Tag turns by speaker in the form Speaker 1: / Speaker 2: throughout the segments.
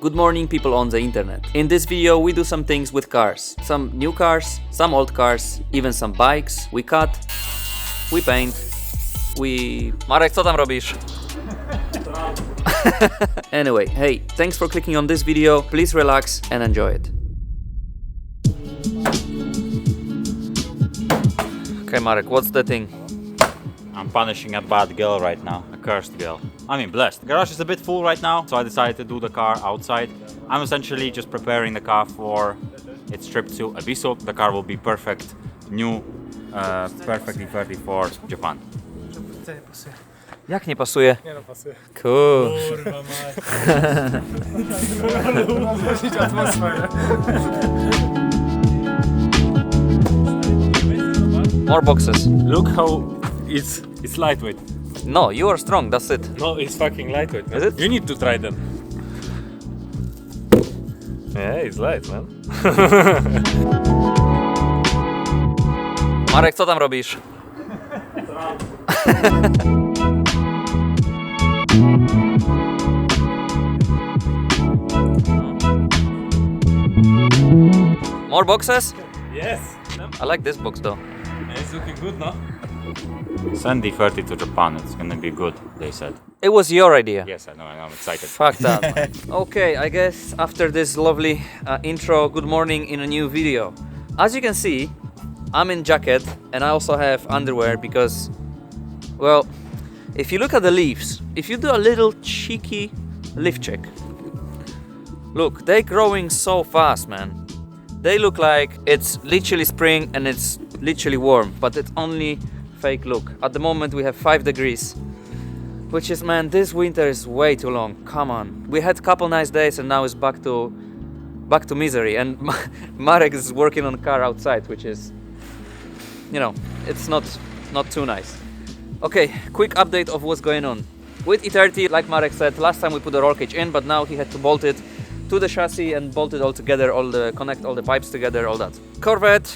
Speaker 1: Good morning, people on the internet. In this video we do some things with cars. Some new cars, some old cars, even some bikes. We cut, we paint, Marek, co tam robisz? Anyway, hey, thanks for clicking on this video. Please relax and enjoy it. Okay, Marek, what's the thing?
Speaker 2: I'm punishing a bad girl right now, a cursed girl. I mean blessed. The garage is a bit full right now, so I decided to do the car outside. I'm essentially just preparing the car for its trip to Abisu. The car will be perfect, new, perfectly ready for Japan.
Speaker 1: Jak nie pasuje?
Speaker 3: Nie no, pasuje.
Speaker 1: Cool.
Speaker 3: Kurwa mać. Rozłożyć atmosferę.
Speaker 1: More boxes.
Speaker 3: Look how it's lightweight.
Speaker 1: No, you are strong, that's it.
Speaker 3: No, it's fucking lightweight, man.
Speaker 1: Is it?
Speaker 3: You need to try them. Yeah, it's light, man.
Speaker 1: Marek, co tam robisz? More boxes?
Speaker 3: Yes.
Speaker 1: I like this box though.
Speaker 3: It's looking good, no?
Speaker 2: Send D30 to Japan, it's gonna be good, they said.
Speaker 1: It was your idea.
Speaker 2: Yes, I know, I'm excited.
Speaker 1: Fuck that, man. Okay, I guess after this lovely intro, good morning in a new video. As you can see, I'm in jacket and I also have underwear because, well, if you look at the leaves, if you do a little cheeky leaf check, look, they're growing so fast, man. They look like it's literally spring and it's literally warm, but it's only fake look. At the moment we have 5 degrees, which is, man, this winter is way too long. Come on. We had a couple nice days and now it's back to misery. And Marek is working on a car outside, which is, you know, it's not too nice. Okay, quick update of what's going on. With E30, like Marek said, last time we put the roll cage in, but now he had to bolt it to the chassis and bolt it all together, connect all the pipes together, all that. Corvette,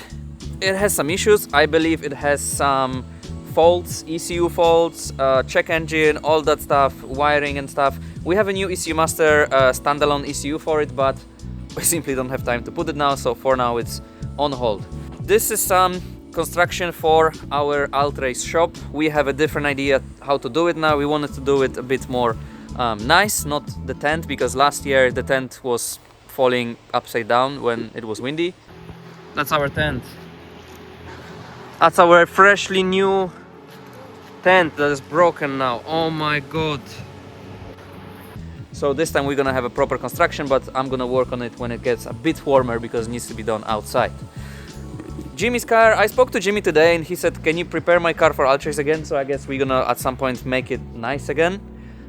Speaker 1: it has some issues. I believe it has some faults, ECU faults, check engine, all that stuff, wiring and stuff. We have a new ECU master, standalone ECU for it, but we simply don't have time to put it now, so for now it's on hold. This is some construction for our Altrace shop. We have a different idea how to do it now. We wanted to do it a bit more nice, not the tent, because last year the tent was falling upside down when it was windy. That's our tent. That's our freshly new tent that is broken now. Oh my god. So this time we're gonna have a proper construction, but I'm gonna work on it when it gets a bit warmer because it needs to be done outside. Jimmy's car, I spoke to Jimmy today and he said, can you prepare my car for Altrace again? So I guess we're gonna at some point make it nice again.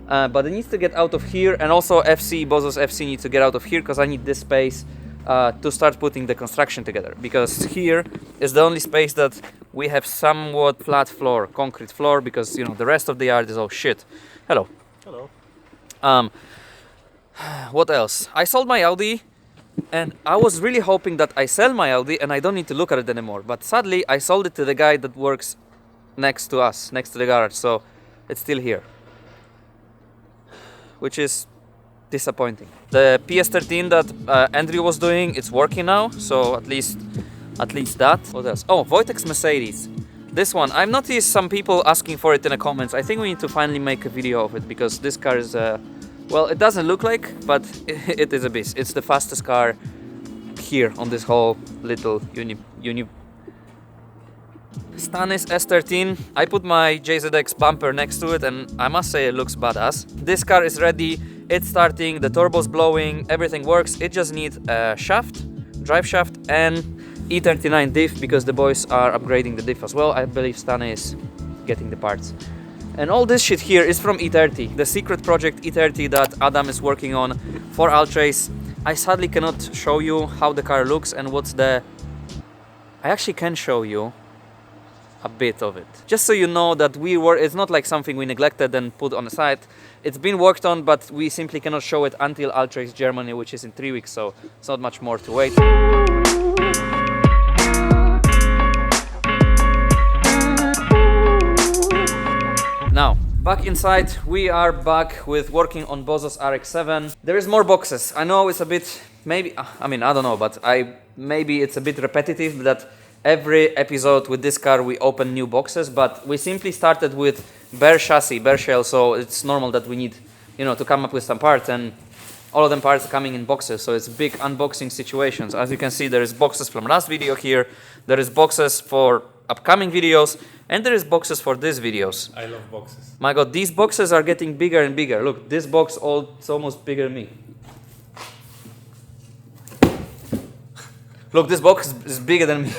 Speaker 1: But it needs to get out of here, and also Bozo's FC needs to get out of here because I need this space to start putting the construction together, because here is the only space that we have somewhat flat floor, concrete floor, because, you know, the rest of the yard is all shit. Hello.
Speaker 3: Hello.
Speaker 1: What else? I sold my Audi and I was really hoping that I sell my Audi and I don't need to look at it anymore, but sadly I sold it to the guy that works next to us, next to the garage, so it's still here, which is disappointing. The PS13 that Andrew was doing, it's working now, so at least that. What else? Oh, Wojtek's Mercedes. This one, I've noticed some people asking for it in the comments. I think we need to finally make a video of it because this car is, well, it doesn't look like, but it is a beast. It's the fastest car here on this whole little Stannis S13. I put my JZX bumper next to it and I must say it looks badass. This car is ready, it's starting, the turbo's blowing, everything works. It just needs a shaft, drive shaft, and E39 diff because the boys are upgrading the diff as well. I believe Stannis is getting the parts. And all this shit here is from E30, the secret project E30 that Adam is working on for Altrace. I sadly cannot show you how the car looks and what's the... I actually can show you a bit of it, just so you know that it's not like something we neglected and put on the side. It's been worked on, but we simply cannot show it until Altrace Germany, which is in 3 weeks, so it's not much more to wait. Now, Back inside, we are back with working on Bozo's RX-7. There is more boxes. I know it's a bit, maybe, I mean, I don't know, but maybe it's a bit repetitive that every episode with this car we open new boxes, but we simply started with bare chassis, bare shell, so it's normal that we need, you know, to come up with some parts, and all of them parts are coming in boxes, so it's big unboxing situations. As you can see, there is boxes from last video here, there is boxes for upcoming videos, and there is boxes for these videos.
Speaker 3: I love boxes.
Speaker 1: My god, these boxes are getting bigger and bigger. Look, this box, it's almost bigger than me. Look, this box is bigger than me.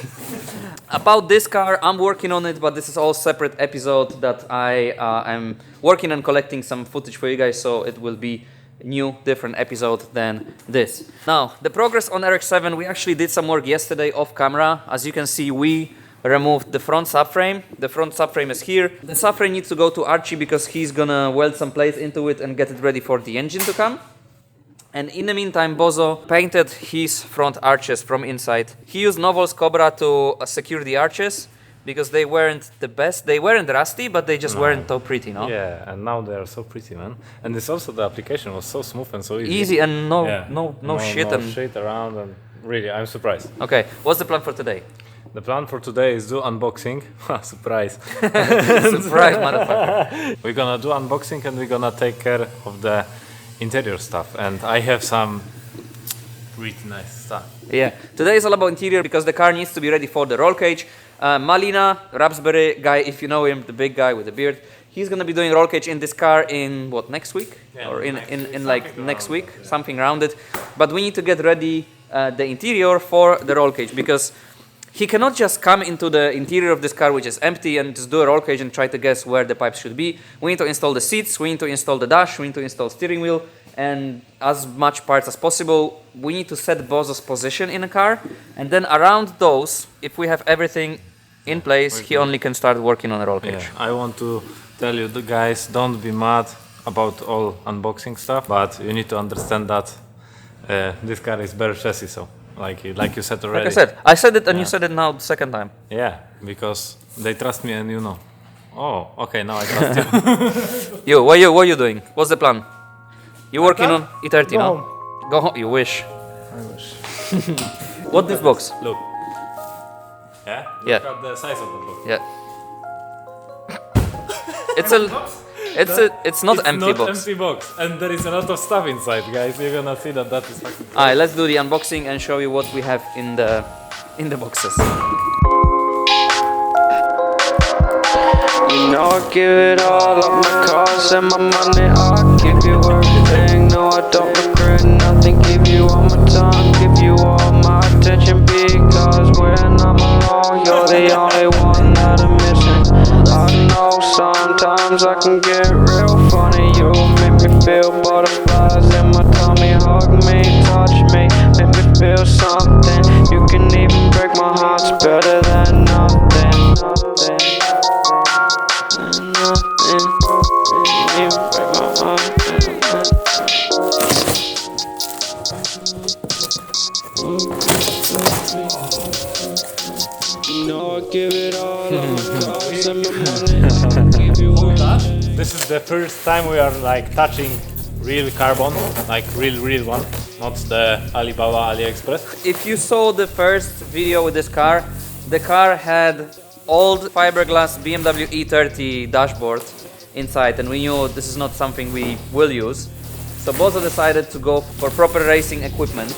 Speaker 1: About this car, I'm working on it, but this is all separate episode that I am working on collecting some footage for you guys, so it will be a new, different episode than this. Now, the progress on RX-7, we actually did some work yesterday off camera. As you can see, we removed the front subframe. The front subframe is here. The subframe needs to go to Archie because he's gonna weld some plates into it and get it ready for the engine to come. And in the meantime, Bozo painted his front arches from inside. He used Novol's Cobra to secure the arches because they weren't the best. They weren't rusty, but they just weren't so pretty, no?
Speaker 3: Yeah, and now they are so pretty, man. And it's also the application was so smooth and so easy.
Speaker 1: Easy and no
Speaker 3: shit
Speaker 1: and
Speaker 3: shit around, and really, I'm surprised.
Speaker 1: Okay, what's the plan for today?
Speaker 3: The plan for today is do unboxing. Surprise.
Speaker 1: Surprise, motherfucker.
Speaker 3: We're gonna do unboxing and we're gonna take care of the interior stuff. And I have some pretty nice stuff.
Speaker 1: Yeah, today is all about interior because the car needs to be ready for the roll cage. Malina, Rapsbury guy, if you know him, the big guy with the beard, he's gonna be doing roll cage in this car in what, next week?
Speaker 3: Yeah,
Speaker 1: or in like next week, something around it. But we need to get ready the interior for the roll cage because he cannot just come into the interior of this car, which is empty, and just do a roll cage and try to guess where the pipes should be. We need to install the seats, we need to install the dash, we need to install steering wheel, and as much parts as possible. We need to set Bozo's position in a car, and then around those, if we have everything in place, he only can start working on a roll cage.
Speaker 3: Yeah, I want to tell you, the guys, don't be mad about all unboxing stuff, but you need to understand that this car is bare chassis, so like you said already.
Speaker 1: Like I said it, and you said it now the second time.
Speaker 3: Yeah, because they trust me, and you know. Oh, okay, now I trust you.
Speaker 1: What are you doing? What's the plan? You working on E30,
Speaker 3: Go
Speaker 1: no?
Speaker 3: home.
Speaker 1: Go home. You wish.
Speaker 3: I wish.
Speaker 1: What this box?
Speaker 3: Look. Yeah?
Speaker 1: Yeah.
Speaker 3: Look at the size of the box.
Speaker 1: Yeah. It's not empty box.
Speaker 3: Empty box, and there is a lot of stuff inside, guys. You're gonna see that is fucking.
Speaker 1: Alright, let's do the unboxing and show you what we have in the boxes.
Speaker 4: You know I give it all up, my cars and my money, I give you everything. No, I don't regret nothing, give you all my time, give you all my attention. Because when I'm alone, you're the only one that I'm missing. I know sometimes I can get real funny. You make me feel butterflies in my tummy. Hug me, touch me, make me feel something. You can even break my heart, it's better than nothing.
Speaker 3: This is the first time we are like touching real carbon, like real one, not the Alibaba AliExpress.
Speaker 1: If you saw the first video with this car, the car had old fiberglass BMW E30 dashboard inside, and we knew this is not something we will use. So Bozo decided to go for proper racing equipment.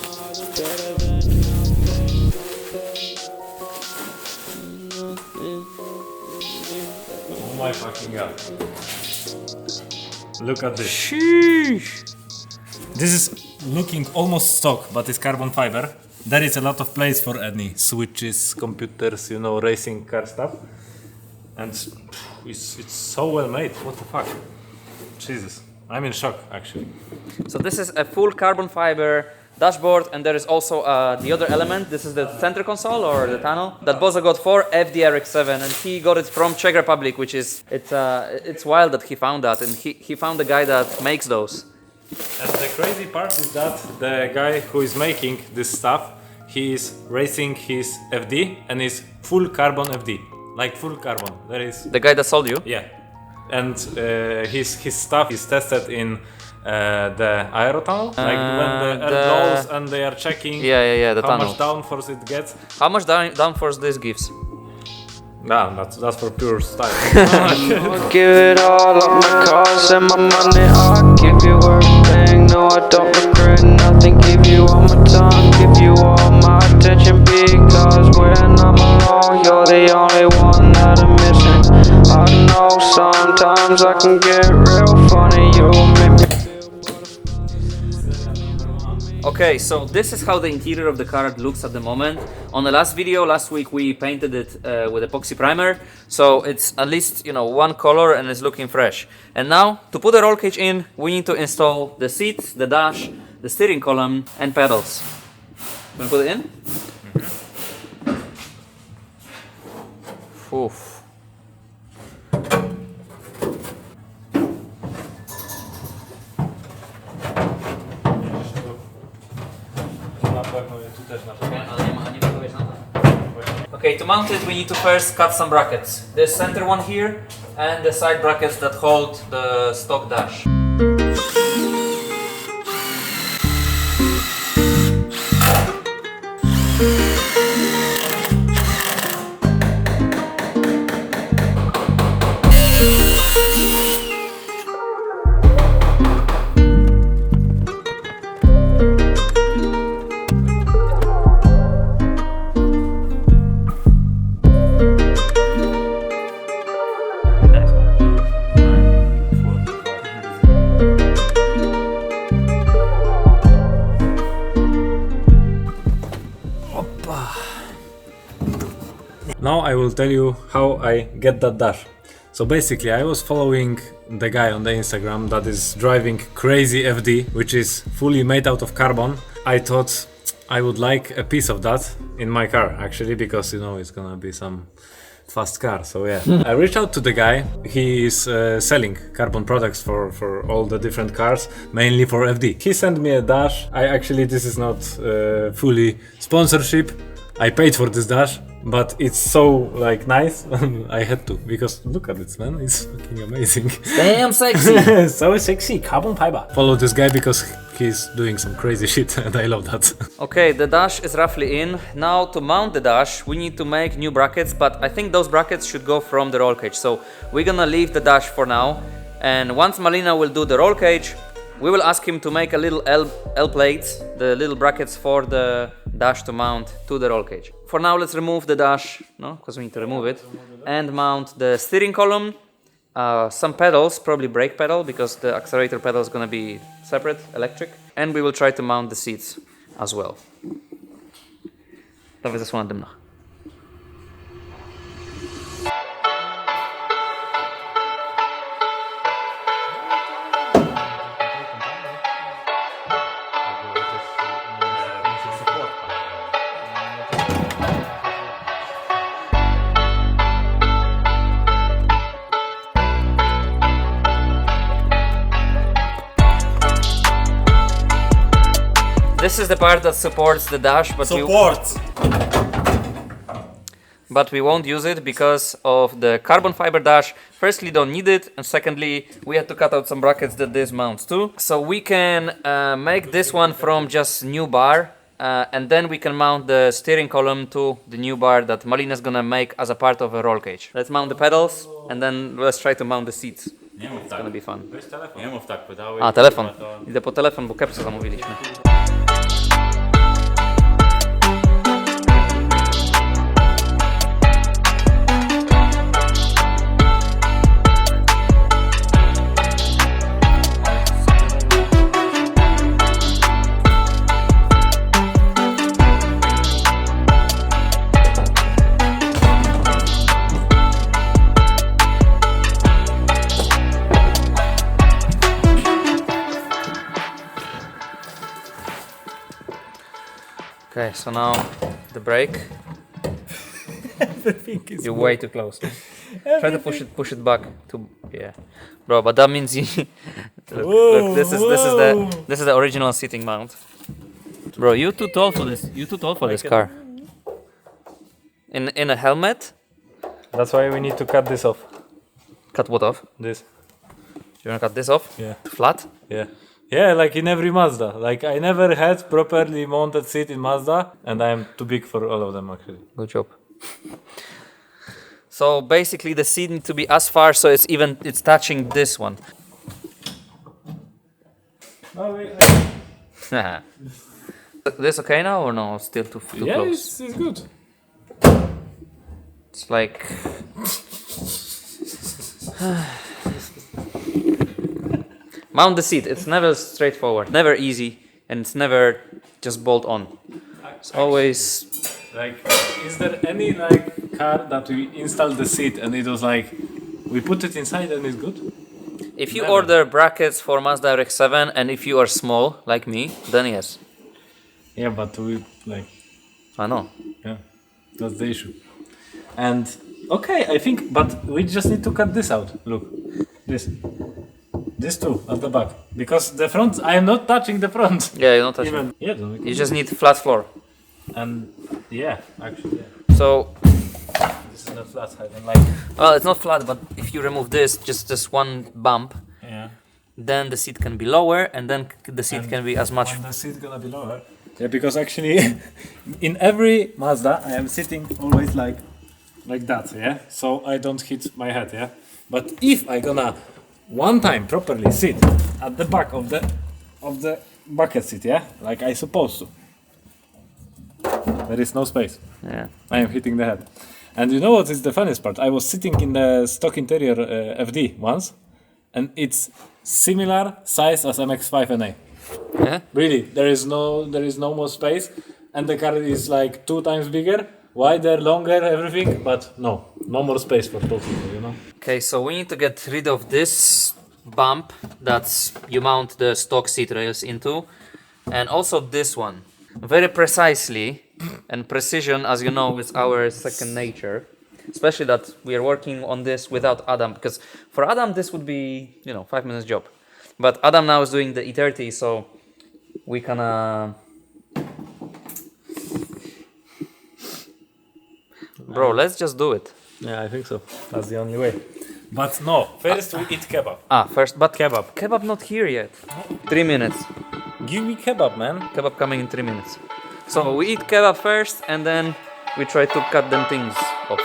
Speaker 3: Oh my fucking god. Look at this.
Speaker 1: Sheesh.
Speaker 3: This is looking almost stock, but it's carbon fiber. There is a lot of place for any switches, computers, you know, racing car stuff. And it's so well made. What the fuck? Jesus. I'm in shock, actually.
Speaker 1: So this is a full carbon fiber dashboard, and there is also the other element. This is the center console or the panel that Bozo got for FDRX7, and he got it from Czech Republic, which is it's wild that he found that, and he found the guy that makes those.
Speaker 3: And the crazy part is that the guy who is making this stuff, he is racing his FD and is full carbon FD, like full carbon. There is
Speaker 1: The guy that sold you?
Speaker 3: yeah. and his stuff is tested in the aerotunnel, like when the air blows and they are checking
Speaker 1: the
Speaker 3: how
Speaker 1: tunnel.
Speaker 3: much downforce it gets.
Speaker 1: How much downforce this gives?
Speaker 3: Nah, that's for pure style.
Speaker 4: I'll give it all up, my cars and my money. I'll give you everything. No, I don't regret nothing. Give you all my time, give you all my attention. Because when I'm alone, you're the only one that I'm missing. I know sometimes I can get real funny. You make me.
Speaker 1: Okay, so this is how the interior of the car looks at the moment. On the last video, last week, we painted it with epoxy primer, so it's at least, you know, one color and it's looking fresh. And now, to put the roll cage in, we need to install the seats, the dash, the steering column, and pedals. Can we put it in? Oof. Okay, to mount it we need to first cut some brackets. The center one here and the side brackets that hold the stock dash.
Speaker 3: Now I will tell you how I get that dash. So basically I was following the guy on the Instagram that is driving crazy FD, which is fully made out of carbon. I thought I would like a piece of that in my car actually, because you know it's gonna be some fast car, so yeah. I reached out to the guy. He is selling carbon products for all the different cars, mainly for FD. He sent me a dash. This is not fully sponsorship. I paid for this dash, but it's so like nice. I had to, because look at it, man, it's fucking amazing.
Speaker 1: Damn sexy!
Speaker 3: So sexy, carbon fiber. Follow this guy because he's doing some crazy shit and I love that.
Speaker 1: Okay, the dash is roughly in. Now to mount the dash we need to make new brackets, but I think those brackets should go from the roll cage. So we're gonna leave the dash for now, and once Malina will do the roll cage, we will ask him to make a little L plates, the little brackets for the dash to mount to the roll cage. For now, let's remove the dash, no, because we need to remove it, and mount the steering column, some pedals, probably brake pedal, because the accelerator pedal is going to be separate, electric, and we will try to mount the seats as well. Dawaj zasłonę dymna. This is the part that supports the dash, but we won't use it because of the carbon fiber dash. Firstly, don't need it, and secondly, we had to cut out some brackets that this mounts to. So we can make this one from just new bar, and then we can mount the steering column to the new bar that Malina's gonna make as a part of a roll cage. Let's mount the pedals, and then let's try to mount the seats. It's gonna be fun.
Speaker 2: Nie mów tak, pytałeś.
Speaker 1: A, telefon. Idę po telefon, bo kepsa zamówiliśmy. Okay, so now the brake.
Speaker 3: Everything is
Speaker 1: You're way too close. Try to push it back to bro. But that means you look. This is the original seating mount. Bro, you're too tall for this. You're too tall for this car. In a helmet.
Speaker 3: That's why we need to cut this off.
Speaker 1: Cut what off?
Speaker 3: This.
Speaker 1: You wanna cut this off?
Speaker 3: Yeah.
Speaker 1: Flat?
Speaker 3: Yeah. Yeah, like in every Mazda. Like I never had properly mounted seat in Mazda, and I am too big for all of them actually.
Speaker 1: Good job. So basically the seat needs to be as far so it's touching this one.
Speaker 3: Oh, wait.
Speaker 1: This okay now or no? Still too
Speaker 3: Yeah,
Speaker 1: close?
Speaker 3: it's good.
Speaker 1: It's like... Mount the seat. It's never straightforward, never easy, and it's never just bolt on. It's always...
Speaker 3: Like, is there any like car that we installed the seat and it was like, we put it inside and it's good?
Speaker 1: If you
Speaker 3: Never.
Speaker 1: order brackets for Mazda RX-7 and if you are small, like me, then yes.
Speaker 3: Yeah, but we like,
Speaker 1: I know.
Speaker 3: yeah, that's the issue. And okay, I think, but we just need to cut this out. Look, this too at the back, because the front, I am not touching the front.
Speaker 1: Yeah, you're not touching.
Speaker 3: Even yeah, then we
Speaker 1: You
Speaker 3: can
Speaker 1: just
Speaker 3: do
Speaker 1: need flat floor.
Speaker 3: it. And yeah, actually, yeah.
Speaker 1: So,
Speaker 3: This is not flat. I don't like.
Speaker 1: well, it's not flat, but if you remove this, just this one bump,
Speaker 3: Yeah.
Speaker 1: then the seat can be lower, and then the seat
Speaker 3: And
Speaker 1: can be as much.
Speaker 3: When the seat gonna be lower. Yeah, because actually, in every Mazda, I am sitting always like that. Yeah, so I don't hit my head. Yeah, but if I gonna one time properly sit at the back of the bucket seat, yeah, like I supposed to, there is no space.
Speaker 1: Yeah.
Speaker 3: I am hitting the head. And you know what is the funniest part? I was sitting in the stock interior FD once, and it's similar size as MX-5 NA.
Speaker 1: Yeah.
Speaker 3: Really, there is no more space, and the car is like 2 times bigger, wider, longer, everything. But no more space for 2 people, you know.
Speaker 1: Okay, so we need to get rid of this bump that you mount the stock seat rails into, and also this one. Very precisely, and precision, as you know, is our second nature. Especially that we are working on this without Adam, because for Adam this would be, 5 minutes job. But Adam now is doing the E30, so we can... Bro, let's just do it.
Speaker 3: Yeah, I think so. That's the only way. But no, first we eat kebab.
Speaker 1: First, but
Speaker 3: Kebab.
Speaker 1: kebab not here yet. 3 minutes.
Speaker 3: Give me kebab, man.
Speaker 1: Kebab coming in 3 minutes. So we eat kebab first, and then we try to cut them things off.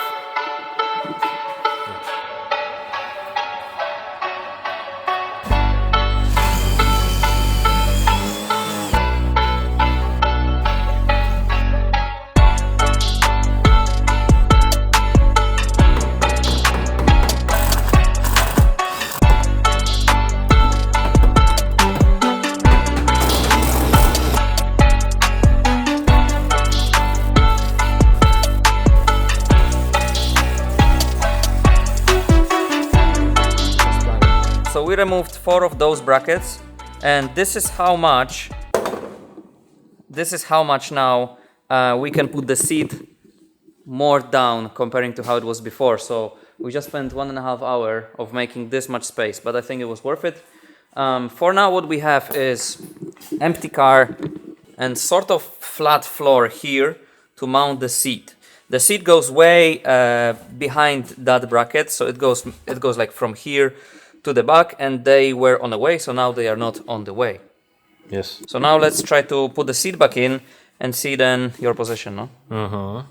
Speaker 1: So we removed 4 of those brackets, and this is how much now we can put the seat more down comparing to how it was before. So we just spent 1.5 hours of making this much space, but I think it was worth it. For now, what we have is empty car and sort of flat floor here to mount the seat. The seat goes way behind that bracket, so it goes like from here to the back, and they were on the way, so now they are not on the way.
Speaker 3: Yes.
Speaker 1: So now let's try to put the seat back in and see then your position, no?
Speaker 3: Uh-huh.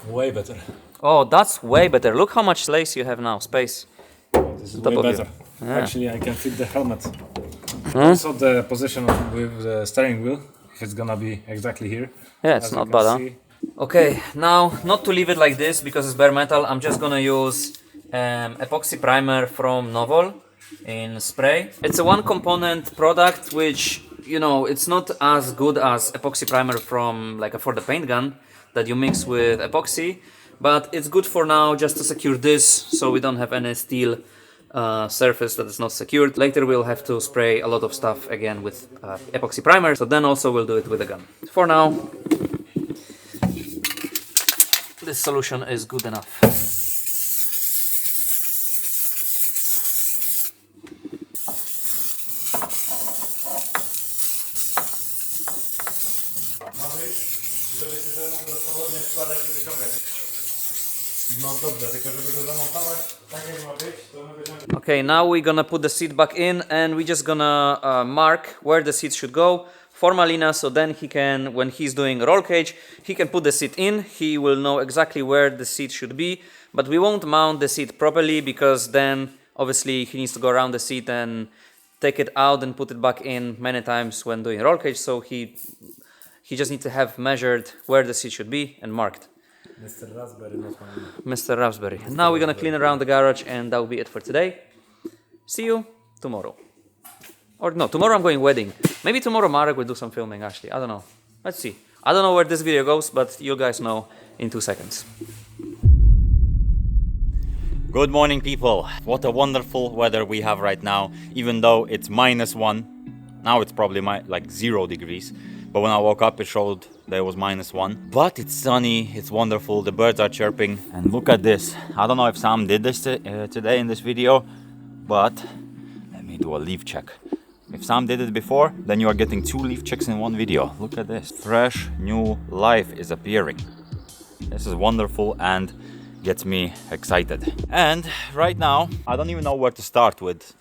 Speaker 3: Way better.
Speaker 1: Oh, that's way better. Look how much space you have now, space.
Speaker 3: This is
Speaker 1: Top
Speaker 3: way
Speaker 1: of you.
Speaker 3: better.
Speaker 1: Yeah.
Speaker 3: Actually, I can fit the helmet. Also, the position with the steering wheel, if it's gonna be exactly here.
Speaker 1: Yeah, it's
Speaker 3: As you
Speaker 1: not
Speaker 3: can
Speaker 1: bad, huh?
Speaker 3: see.
Speaker 1: Okay, now not to leave it like this because it's bare metal, I'm just gonna use epoxy primer from Novol in spray. It's a one component product which, it's not as good as epoxy primer from for the paint gun that you mix with epoxy, but it's good for now just to secure this so we don't have any steel surface that is not secured. Later we'll have to spray a lot of stuff again with epoxy primer, so then also we'll do it with a gun. For now, this solution is good enough.
Speaker 3: No dobrze, tylko żeby go zamontować tak jak ma być, to my będziemy...
Speaker 1: Okay, now we're gonna put the seat back in and we're just gonna mark where the seat should go for Malina, so then he can, when he's doing roll cage, he can put the seat in, he will know exactly where the seat should be, but we won't mount the seat properly because then obviously he needs to go around the seat and take it out and put it back in many times when doing roll cage, so he just needs to have measured where the seat should be and marked.
Speaker 3: Mr. Raspberry, not mine.
Speaker 1: Mr. Raspberry. Now we're gonna clean around the garage and that will be it for today. See you tomorrow. Or no, tomorrow I'm going wedding. Maybe tomorrow Marek will do some filming actually. I don't know. Let's see. I don't know where this video goes, but you guys know in 2 seconds.
Speaker 2: Good morning, people. What a wonderful weather we have right now, even though it's -1. Now it's probably like 0 degrees. But when I woke up, it showed that it was -1. But it's sunny, it's wonderful, the birds are chirping. And look at this. I don't know if Sam did this today in this video, but let me do a leaf check. If Sam did it before, then you are getting 2 leaf checks in one video. Look at this. Fresh, new life is appearing. This is wonderful and gets me excited. And right now, I don't even know where to start with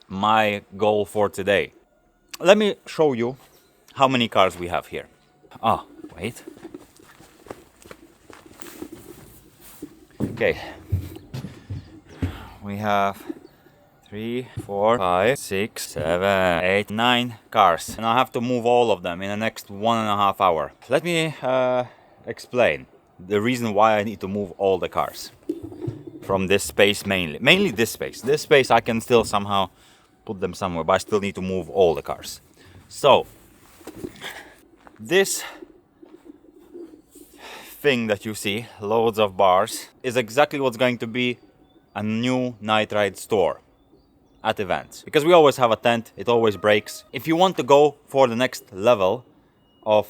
Speaker 2: my goal for today. Let me show you how many cars we have here. Ah, wait. Okay. We have 3, 4, 5, 6, 7, 8, 9 cars. And I have to move all of them in the next 1.5 hours. Let me explain the reason why I need to move all the cars. From this space mainly. Mainly this space. This space I can still somehow put them somewhere, but I still need to move all the cars. So, this thing that you see, loads of bars, is exactly what's going to be a new NIGHTRIDE store at events. Because we always have a tent, it always breaks. If you want to go for the next level of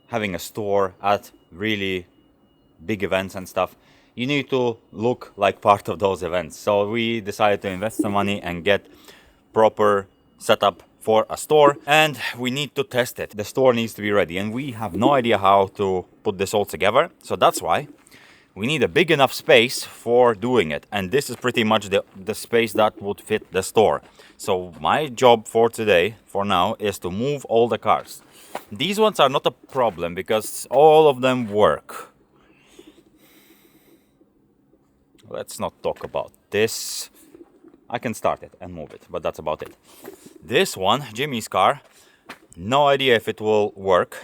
Speaker 2: having a store at really big events and stuff, you need to look like part of those events. So we decided to invest some money and get proper setup for a store, and we need to test it. The store needs to be ready, and we have no idea how to put this all together. So that's why we need a big enough space for doing it, and this is pretty much the space that would fit the store. So my job for today, for now, is to move all the cars. These ones are not a problem because all of them work. Let's not talk about this. I can start it and move it, but that's about it. This one, Jimmy's car, no idea if it will work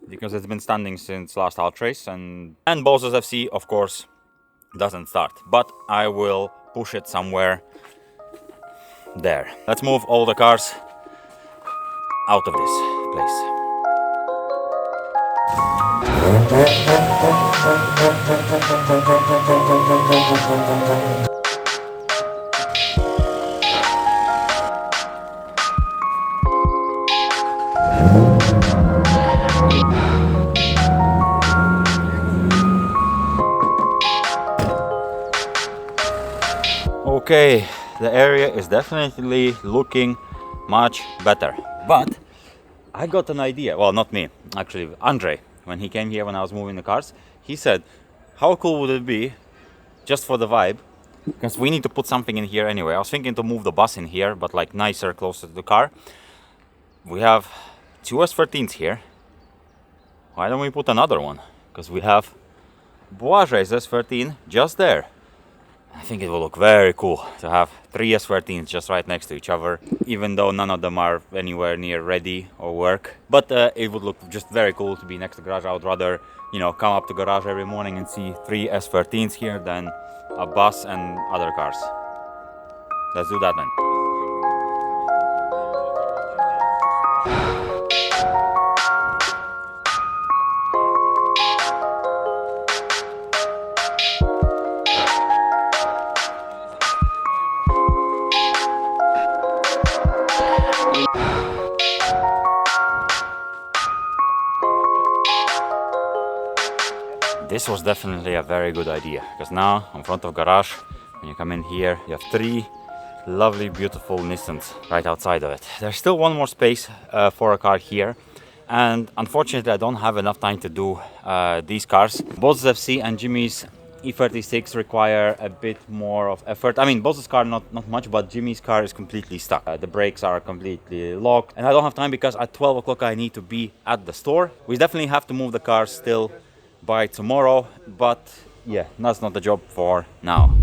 Speaker 2: because it's been standing since last half race, and Bosses FC, of course, doesn't start. But I will push it somewhere there. Let's move all the cars out of this place. Okay, the area is definitely looking much better. But I got an idea. Well, not me, actually, Andre. When he came here when I was moving the cars, he said, how cool would it be, just for the vibe, because we need to put something in here anyway. I was thinking to move the bus in here, but like nicer, closer to the car. We have 2 S13s here. Why don't we put another one? Because we have Boage's S13 just there. I think it will look very cool to have 3 S13s just right next to each other, even though none of them are anywhere near ready or work. But it would look just very cool to be next to garage. I would rather, you know, come up to garage every morning and see 3 S13s here than a bus and other cars. Let's do that then. This was definitely a very good idea, because now in front of garage, when you come in here, you have 3 lovely, beautiful Nissans right outside of it. There's still one more space for a car here, and unfortunately I don't have enough time to do these cars. Both FC and Jimmy's E36 require a bit more of effort. I mean, Boss's car not much, but Jimmy's car is completely stuck. The brakes are completely locked, and I don't have time because at 12 o'clock I need to be at the store. We definitely have to move the car still by tomorrow, but yeah, that's not the job for now.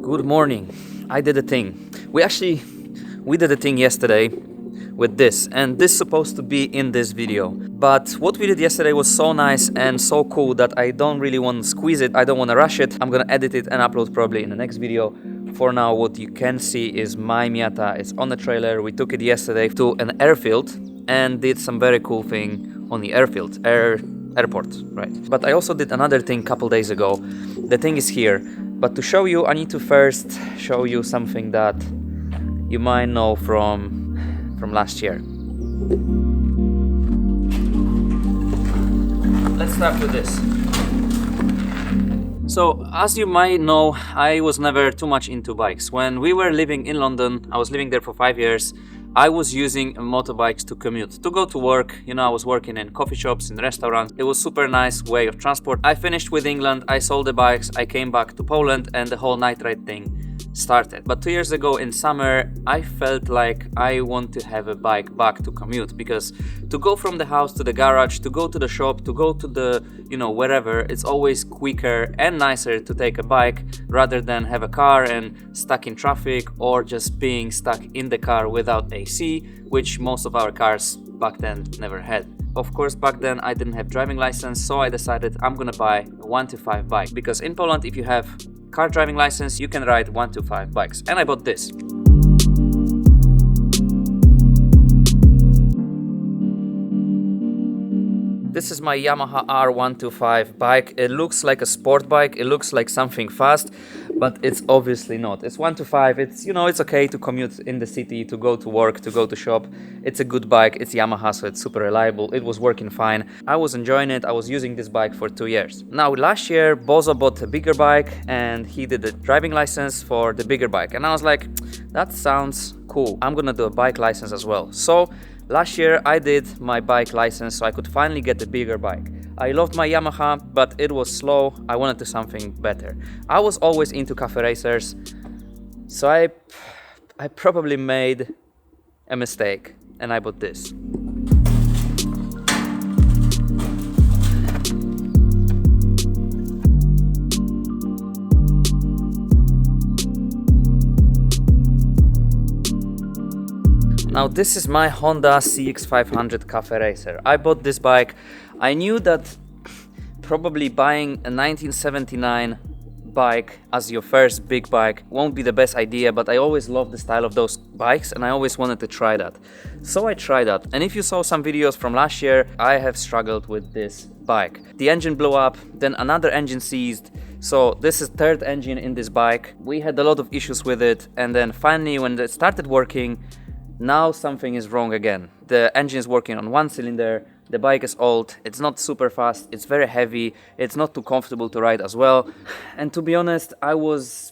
Speaker 1: Good morning. I did a thing. We did a thing yesterday with this, and this is supposed to be in this video. But what we did yesterday was so nice and so cool that I don't really want to squeeze it. I don't want to rush it. I'm gonna edit it and upload probably in the next video. For now, what you can see is my Miata. It's on the trailer. We took it yesterday to an airfield and did some very cool thing on the airport, right? But I also did another thing a couple days ago. The thing is here. But to show you, I need to first show you something that you might know from last year. Let's start with this. So, as you might know, I was never too much into bikes. When we were living in London, I was living there for 5 years, I was using motorbikes to commute, to go to work. You know, I was working in coffee shops, in restaurants. It was super nice way of transport. I finished with England, I sold the bikes, I came back to Poland, and the whole night ride thing started. But 2 years ago in summer, I felt like I want to have a bike back to commute, because to go from the house to the garage, to go to the shop, to go to the, you know, wherever, it's always quicker and nicer to take a bike rather than have a car and stuck in traffic, or just being stuck in the car without AC, which most of our cars back then never had. Of course, back then I didn't have driving license, so I decided I'm gonna buy a 125 bike, because in Poland, if you have car driving license, you can ride 125 bikes. And I bought this. This is my Yamaha R125 bike. It looks like a sport bike, it looks like something fast, but it's obviously not. It's 125, it's, you know, it's okay to commute in the city, to go to work, to go to shop. It's a good bike, it's Yamaha, so it's super reliable. It was working fine. I was enjoying it, I was using this bike for 2 years. Now, last year, Bozo bought a bigger bike and he did a driving license for the bigger bike. And I was like, that sounds cool. I'm gonna do a bike license as well. So, last year I did my bike license so I could finally get the bigger bike. I loved my Yamaha, but it was slow. I wanted to something better. I was always into cafe racers, so I probably made a mistake and I bought this. Now this is my Honda CX500 Cafe Racer. I bought this bike. I knew that probably buying a 1979 bike as your first big bike won't be the best idea, but I always loved the style of those bikes and I always wanted to try that. So I tried that. And if you saw some videos from last year, I have struggled with this bike. The engine blew up, then another engine seized. So this is third engine in this bike. We had a lot of issues with it, and then finally when it started working, now something is wrong again. The engine is working on one cylinder, the bike is old, it's not super fast, it's very heavy, it's not too comfortable to ride as well. And to be honest, I was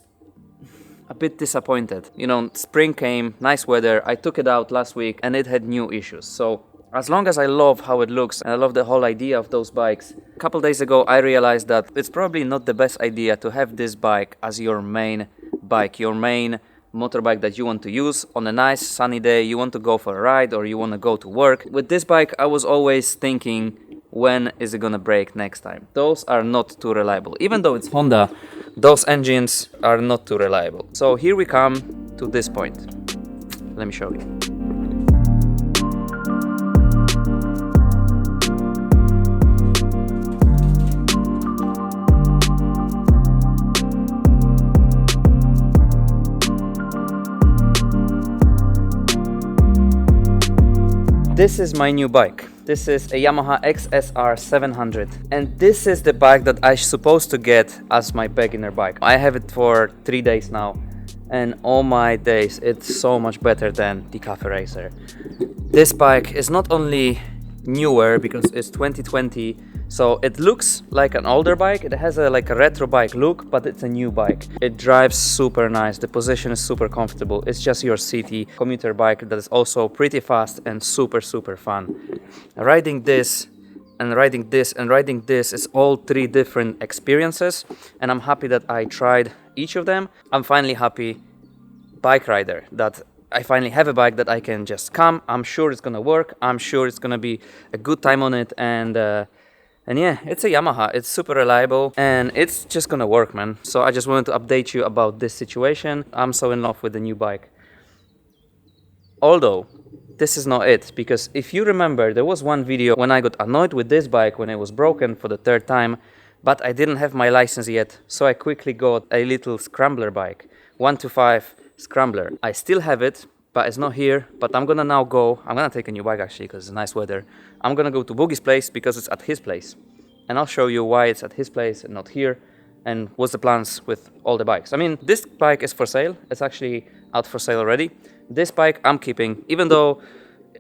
Speaker 1: a bit disappointed. You know, spring came, nice weather, I took it out last week and it had new issues. So as long as I love how it looks and I love the whole idea of those bikes, a couple days ago I realized that it's probably not the best idea to have this bike as your main bike, your main motorbike that you want to use on a nice sunny day. You want to go for a ride or you want to go to work. With this bike I was always thinking, when is it gonna break next time? Those are not too reliable. Even though it's Honda, those engines are not too reliable. So here we come to this point. Let me show you. This is my new bike. This is a Yamaha XSR 700 and this is the bike that I'm supposed to get as my beginner bike. I have it for 3 days now and oh my days, it's so much better than the Cafe Racer. This bike is not only newer because it's 2020, so it looks like an older bike. It has like a retro bike look, but it's a new bike. It drives super nice, the position is super comfortable. It's just your city commuter bike that is also pretty fast and super fun. Riding this and riding this and riding this is all three different experiences, and I'm happy that I tried each of them. I'm finally happy bike rider that I finally have a bike that I can just come. I'm sure it's gonna work. I'm sure it's gonna be a good time on it, and yeah, it's a Yamaha. It's super reliable and it's just gonna work, man. So I just wanted to update you about this situation. I'm so in love with the new bike. Although this is not it, because if you remember, there was one video when I got annoyed with this bike when it was broken for the third time, but I didn't have my license yet, so I quickly got a little scrambler bike, 125 Scrambler. I still have it, but it's not here. But I'm gonna now go. I'm gonna take a new bike actually because it's nice weather. I'm gonna go to Boogie's place because it's at his place, and I'll show you why it's at his place and not here, and what's the plans with all the bikes. I mean, this bike is for sale. It's actually out for sale already. This bike I'm keeping, even though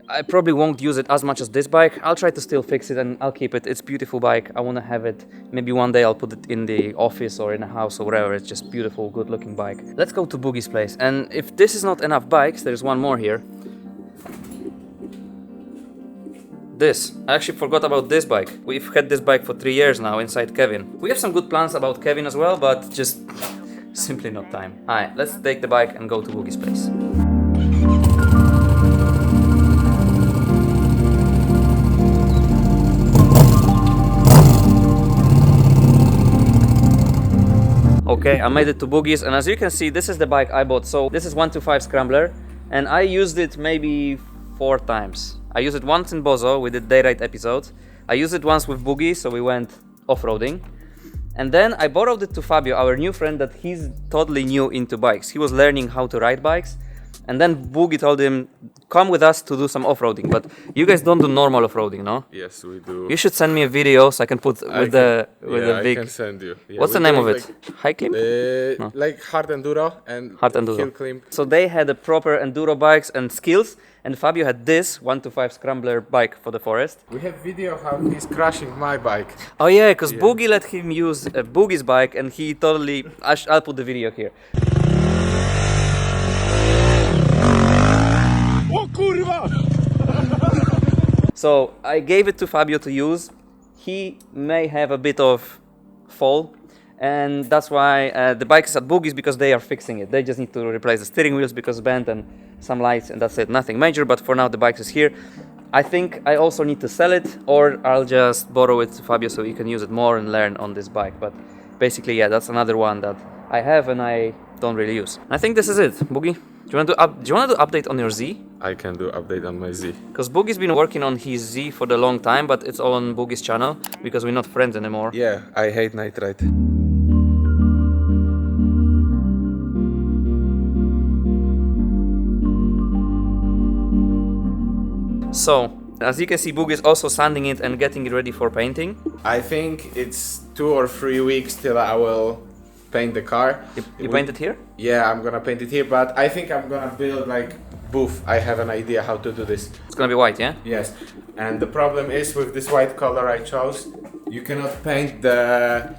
Speaker 1: I probably won't use it as much as this bike. I'll try to still fix it and I'll keep it. It's a beautiful bike. I want to have it. Maybe one day I'll put it in the office or in a house or wherever. It's just beautiful, good looking bike. Let's go to Boogie's place. And if this is not enough bikes, there's one more here. This. I actually forgot about this bike. We've had this bike for 3 years now inside Kevin. We have some good plans about Kevin as well, but just simply not time. Alright, let's take the bike and go to Boogie's place. Okay, I made it to Boogie's, and as you can see, this is the bike I bought. So this is 125 Scrambler, and I used it maybe 4 times. I used it once in Bozo, we did day ride episode. I used it once with Boogie, so we went off-roading. And then I borrowed it to Fabio, our new friend, that he's totally new into bikes. He was learning how to ride bikes. And then Boogie told him, come with us to do some off-roading. But you guys don't do normal off-roading, no?
Speaker 5: Yes, we do.
Speaker 1: You should send me a video so I can put with the big...
Speaker 5: I can send you. Yeah,
Speaker 1: what's the name of it? High climb?
Speaker 5: No. Like hard enduro and
Speaker 1: Hard enduro.
Speaker 5: hill climb.
Speaker 1: So they had a proper enduro bikes and skills, and Fabio had this 125 Scrambler bike for the forest.
Speaker 5: We have video how he's crashing my bike.
Speaker 1: Oh yeah, because Boogie let him use Boogie's bike, and he totally... I'll put the video here. So I gave it to Fabio to use. He may have a bit of fall, and that's why the bike is at Boogie's, because they are fixing it. They just need to replace the steering wheels because bent and some lights, and that's it. Nothing major, but for now the bike is here. I think I also need to sell it, or I'll just borrow it to Fabio so he can use it more and learn on this bike. But basically, yeah, that's another one that I have and I don't really use. I think this is it. Boogie, do you want to update on your Z?
Speaker 5: I can do update on my Z.
Speaker 1: Because Boogie's been working on his Z for the long time, but it's all on Boogie's channel because we're not friends anymore.
Speaker 5: Yeah, I hate NIGHTRIDE.
Speaker 1: So, as you can see, Boogie is also sanding it and getting it ready for painting.
Speaker 5: I think it's 2 or 3 weeks till I will paint the car.
Speaker 1: You paint it here?
Speaker 5: Yeah, I'm gonna paint it here, but I think I'm gonna build like booth. I have an idea how to do this.
Speaker 1: It's gonna be white, yeah?
Speaker 5: Yes, and the problem is with this white color I chose, you cannot paint the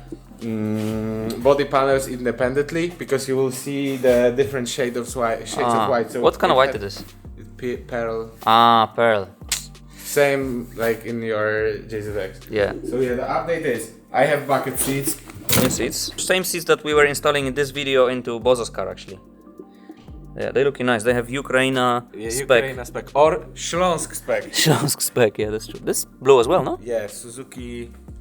Speaker 5: body panels independently because you will see the different shades of white. So
Speaker 1: what kind of white it is?
Speaker 5: Pearl.
Speaker 1: Ah, pearl.
Speaker 5: Same like in your JZX.
Speaker 1: Yeah.
Speaker 5: So yeah, the update is I have bucket seats.
Speaker 1: New seats. Same seats that we were installing in this video into Bozo's car actually. Yeah, they're looking nice. They have Ukraina spec.
Speaker 5: Ukraina spec. Or Śląsk spec.
Speaker 1: Śląsk spec, yeah, that's true. This blue as well, no?
Speaker 5: Yeah,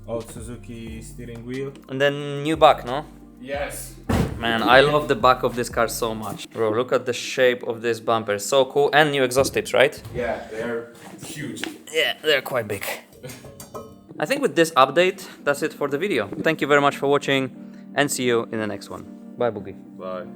Speaker 5: old Suzuki steering wheel.
Speaker 1: And then new back, no?
Speaker 5: Yes.
Speaker 1: Man, I love the back of this car so much. Bro, look at the shape of this bumper. So cool. And new exhaust tips, right?
Speaker 5: Yeah, they're huge.
Speaker 1: Yeah, they're quite big. I think with this update, that's it for the video. Thank you very much for watching, and see you in the next one. Bye, Boogie.
Speaker 5: Bye.